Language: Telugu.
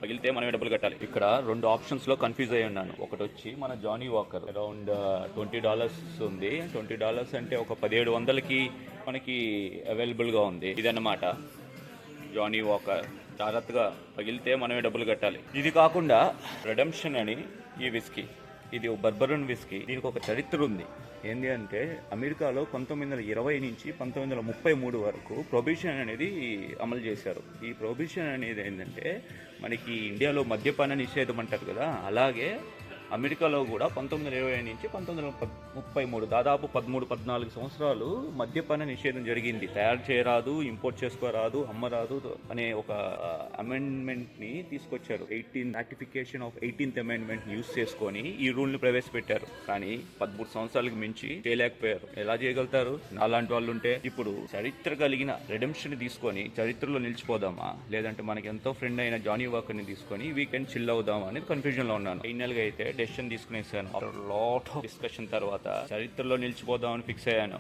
పగిలితే మనమే డబ్బులు కట్టాలి. ఇక్కడ 2 ఆప్షన్స్ లో కన్ఫ్యూజ్ అయి ఉన్నాను. ఒకటి వచ్చి మన జానీ వాకర్ అరౌండ్ $20 ఉంది. $20 అంటే ఒక 1700కి మనకి అవైలబుల్ గా ఉంది. ఇదన్నమాట జానీ వాకర్. జాగ్రత్తగా పగిలితే మనమే డబ్బులు కట్టాలి. ఇది కాకుండా రెడెంప్షన్ అని ఈ విస్కీ, ఇది బర్బరన్ విస్కీ. దీనికి ఒక చరిత్ర ఉంది. ఏంటి అంటే అమెరికాలో 1920 నుంచి 1933 వరకు ప్రొహిబిషన్ అనేది అమలు చేశారు. ఈ ప్రొహిబిషన్ అనేది ఏంటంటే మనకి ఇండియాలో మద్యపాన నిషేధం అంటారు కదా, అలాగే అమెరికాలో కూడా 1920 నుంచి 1933 దాదాపు 13-14 సంవత్సరాలు మద్యపాన నిషేధం జరిగింది. తయారు చేయరాదు, ఇంపోర్ట్ చేసుకోరాదు, అమ్మరాదు అనే ఒక అమెండ్మెంట్ ని తీసుకొచ్చారు. 18 ratification of 18th amendment use చేసుకొని ఈ రూల్ ని ప్రవేశపెట్టారు. కానీ 13 సంవత్సరాలకు మించి చేయలేకపోయారు. ఎలా చేయగలుగుతారు? నాలాంటి వాళ్ళు ఉంటే. ఇప్పుడు చరిత్ర కలిగిన రెడెంప్షన్ తీసుకొని చరిత్రలో నిలిచిపోదామా, లేదంటే మనకి ఎంతో ఫ్రెండ్ అయిన జానీ వాకర్ ని తీసుకొని వీకెండ్ చిల్ అవుదామా అనేది కన్ఫ్యూజన్ లో ఉన్నాను. ఫైనల్ గా అయితే డెసిషన్ తీసుకునేసాను. లాట్ ఆఫ్ డిస్కషన్ తర్వాత చరిత్రలో నిలిచిపోదామని ఫిక్స్ అయ్యాను.